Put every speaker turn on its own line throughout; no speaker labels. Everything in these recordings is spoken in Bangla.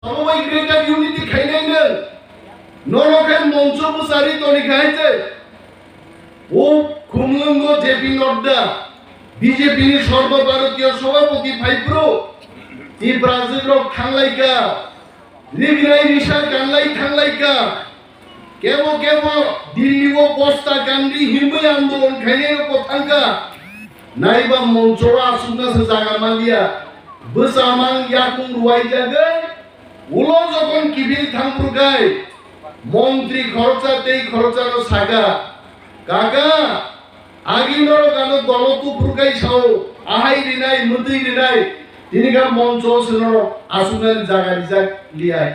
Sabobai greater unity Khlainai নরকের মঞ্চ প্রচারী তরিকা হয়েছে ও খুমলঙ্গ জেপি নড্ডা বিজেপির সর্বভারতীয় সভাপতি ভাইপ্রো তিপ্রাসরক থাংলাইকা লিগনাই নিশা গানলাই থাংলাইকা কেবো কেবো দিল্লি ও বস্তা গান্ধী হিমে আন্দোলন খাইনে কথাঙ্কা নাইবা মঞ্চরা আসুনাসে জায়গা মালিয়া বসামাং ইয়াকুং রুয়াই জাগে উলো যখন কিবিল থাংপ্রুগাই মন্ত্রী খরচাতেই খরচানো সাগা কাকা আগিনর গানো দলতু ফুরকাই সাও আহাই রিনাই মুদি রিনাই তিনি গা মঞ্চ সনর আসুনাল জায়গা রিজাক লিয়াই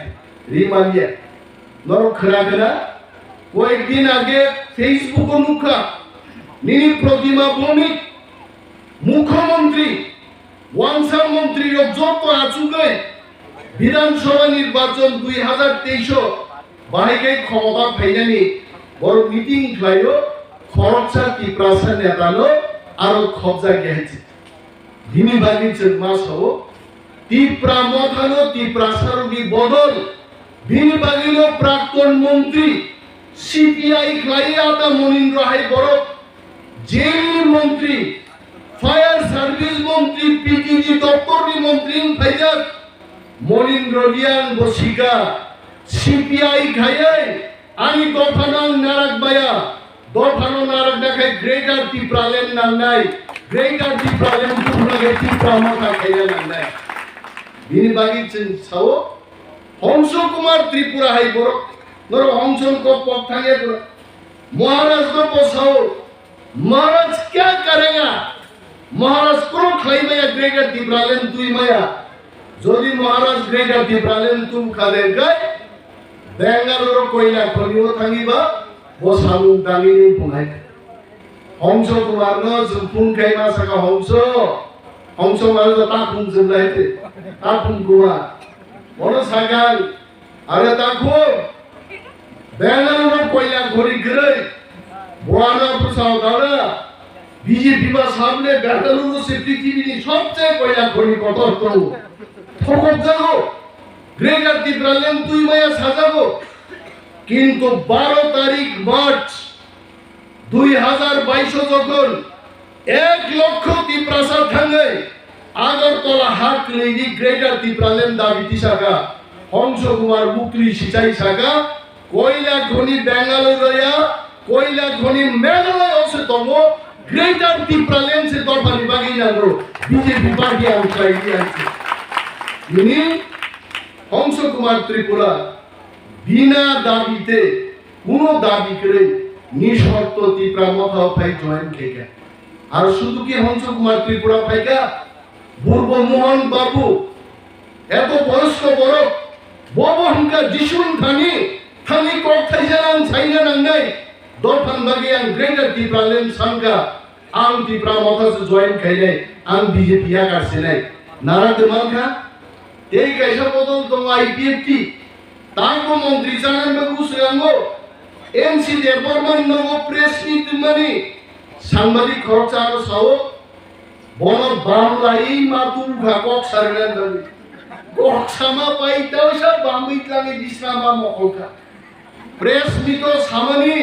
রিমালিয়া নর খরা খরা কয়েকদিন আগে ফেসবুক মুখা নিনি প্রতিমা ভৌমিক মুখ্যমন্ত্রী ওয়ানসা মন্ত্রী যত আচুগাই বিধানসভা নির্বাচন 2023 বাহিকাই ক্ষমতা ফাইনানি বড় মিটিং খাইও খরচা তিপ্রাসা নেতানো আর খবজা গেছে দিনী বাগি মাস হবো তিপ্রা মথানো তিপ্রাসারবি বদল দিনী বাগিলো প্রাক্তন মন্ত্রী সিপিআই খ্লাইয়াতা মনিন্দ্র হাই বড় জেল মন্ত্রী ফায়ার সার্ভিস মন্ত্রী পিটিজি দপ্তরি মন্ত্রী ফাইজার মনিন্দ্র রিয়ান বসিকা সিপিআই খাইয়াই আমি দফানাং নারাক বায়া দফানো নারাক দেখাই গ্রেটার টিপ্রাল্যান্ড নাংনাই গ্রেটার টিপ্রাল্যান্ড তুমনাগে টিপ্রামকা খাইয়া নাংনাই বিনি বাগিছেন সাও হংস কুমার ত্রিপুরা হাই বড় নর হংসন को पक्थांगे महाराज को पोसाओ महाराज क्या करेगा महाराज को खाइमाया ग्रेटर टिप्राल्যান্ড তুই মায়া যদি মহারাজ গ্রেটার টিপ্রাল্যান্ড তুম খাদের গায় বেঙ্গালুরু কইলা খনিও থাঙ্গিবা বসালু দামিনি পুনাই হংস কুমার ন জুপুন কাইমা সাকা হংস হংস মানে তা পুন জুলাইতে তা পুন কুয়া বড় সাগাল আরে তাকো বেঙ্গালুরু কইলা ঘড়ি গরে বড়া প্রসাদ দাদা বিজেপি বা সামনে বেঙ্গালুরু সে পৃথিবীর সবচেয়ে কইলা ঘড়ি কত তো ফকত জানো গ্রেটার টিপ্রাল্যান্ড তুই মায়া সাজাবো কিন্তু 12 তারিখ মার্চ 2022 যখন 1 লক্ষ তিপ্রাসার থাঙ্গে আগরতলা হাট লেগি গ্রেটার টিপ্রাল্যান্ড দাবিতি শাখা হংস কুমার মুকলি সিচাই শাখা কয়লা খনি বেঙ্গালুরুয়া কয়লা খনি মেঘালয় আছে তম গ্রেটার টিপ্রাল্যান্ড সে দরবারি বাগি জানো বিজেপি পার্টি আউটসাইড আছে ইনি হংস কুমার ত্রিপুরা বিনা দাবিতে কোনো দাবি করে নিঃশর্ত ত্রিপুরা মথা ফাই জয়েন খেগা আর শুধু কি হংস কুমার ত্রিপুরা ফাইকা পূর্ব মোহন বাবু এত বয়স্ক বড় ববহংকা যিশুন থানি থানি কক্থাই জানান ছাইনা নাংনাই দরফান বাগি আং গ্রেটার টিপ্রাল্যান্ড সাংকা আং ত্রিপুরা মথা জয়েন খাইলাই আং বিজেপি আকারছে নাই নারা দেমালখা এই কাইসা বদল তো আইপিএফটি তাঙ্গো মন্ত্রী জানান বাবু সুয়াঙ্গো এমসি দেববর্মন নগো প্রেস মিট মানে সাংবাদিক খরচা আর সাও বন বাংলা এই মাতুল ভাকক সারলেন দাবি কক সামা পাইতাও সব বামিত লাগে বিশ্রামা মকলকা প্রেস মিট সামনে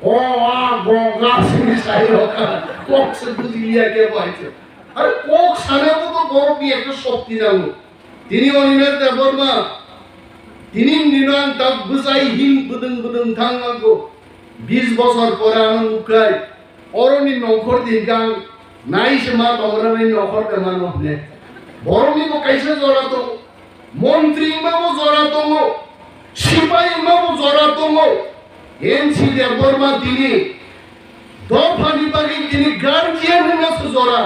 ও আ গগা সিনি সাই রকা কক সে বুঝিয়া কে পাইছে আরে কক সানাবো তো বড় কি একটা শক্তি নাও তিনি অনিমের দেববর্মা তিনি নিরান তাক বুঝাই হিম বুদন বুদন থাঙ্গাঙ্গো 20 বছর পরে আনন্দ উকাই অরণি নখর দিগাং নাইসে মা তমরানি নখর দেমান নহলে বরমি কো কাইসে জড়াতো মন্ত্রী মাবো জড়াতো সিপাহী মাবো জড়াতো এনসি দেববর্মা তিনি দফানি বাগি তিনি গার্জিয়ান নাস জড়া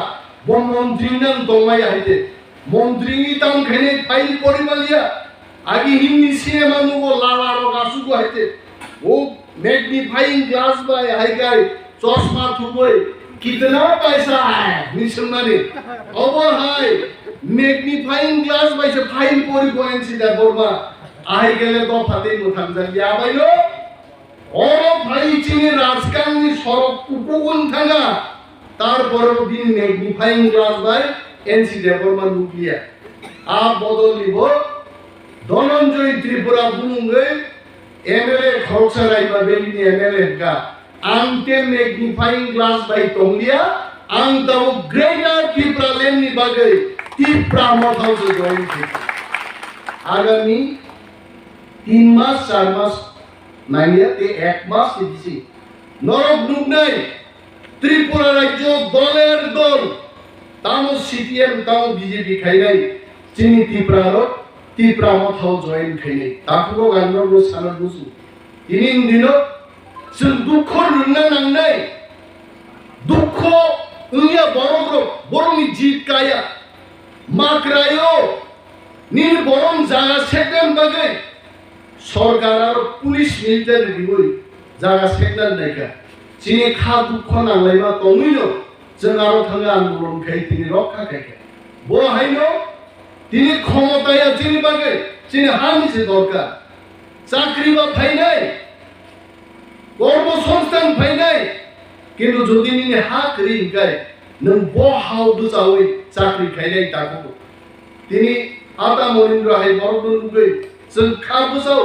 বন মন্ত্রী নাম দমাই আইতে মন্ত্রী তাম খেনে ফাইল পরিমালিয়া আগে হিন্দি সিনেমা নুগো লালারো গাসুগো হাইতে ও मैग्नीफाइंग ग्लास बाय हाइगाय चश्मा थुबोय कितना पैसा है निसमाने अब हाय मैग्नीफाइंग ग्लास बाय से फाइल परि गोएनसि दा बर्मा आइ गेले तो फाते मुथाम जालिया बायलो ओ भाई चिनि राजकांगनि सरक उपगुन थांगा तारपरও दिन मैग्नीफाइंग ग्लास बाय एनसि दा बर्मा नुक्लिया आ बदल लिबो धनंजय त्रिपुरा बुंगे एमएलए खरसाराय बा बेलिनि एमएलए का आंते मैग्निफाइंग ग्लास बाय तंगलिया आं दाव ग्रेटर टिप्रालेन्ड नि बागै टिप्रा मथावसो जइन आगामी 3 मास 4 मास नाइया ते 1 मास दिसि नरक नुगनाय त्रिपुरा राज्य दलेर दल तामो सीएम तामो बीजेपी खाइनाय चिनि तिप्रारक तिप्रा मथाव जइन खाइनाय ताखौ गाननो सानो गुसु दिनिन दिनो जों दुख रुंना नांनाय दुख उनिया बरंनि जित काया माक्रायो नीर बरं जागा सेकन बागै सरकार आरो पुलिस मिलिटारि दिबोय जागा सेकन नायका चिनि खा दुख नांलायबा तंगैनो जों आरो थाङो आन्दोलन खाय तिनि रक्षा खाय बहायनो तिनि क्षमताया चिनि बागै चिनि हानिसे दरकार चाकरि बा फायनाय কর্মসংস্থান ফাইনাই কিন্তু যদি নিনে হাক রিংকাই নং বহাও দুজাওই চাকরি খাইনাই তাকো তিনি আতা মরিন্দ্র হাই বরদুনগৈ जों खाबुसाव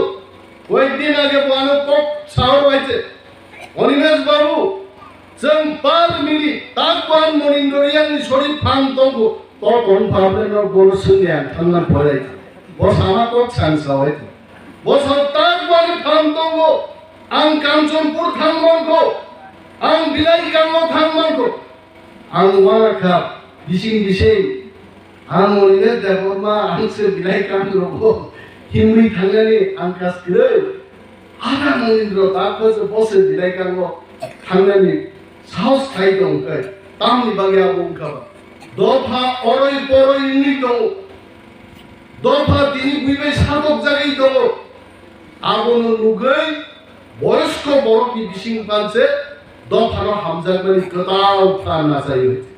কয়েকদিন আগে বানো কক সাহর হইছে অনিমেশ বাবু जों 5 মিনিট তাকবান মরিন্দ্র ইয়াং সরি ফান দঙ্গো তখন ভাবলেন বড় সঙ্গে থানা পড়াই বসামা কক সানসাও হইছে বসাও তাকবান ফান দঙ্গো आं कांचनपुर थांगमोनखौ आं बिलाइगांआव थांगमोनखौ आं वाखा बिसिं बिसै आं ओरैनो देबरमा आंसो बिलाइगांखौ हिमि थांनानै आं गासैबो आदा मनिन्द्र दाखोसो बसे बिलाइगांआव थांनानै साहस थाइ दंखाय तामनि बागै बुंखाबा दफा अरय परय नि दं दफा दिनि बुइबाय सादक जागै दं आबनो नुगै বয়স্ক বড় কি বিশিং পানছে দফানো হামজাগমানি কতাও ফান নাসাই হইছে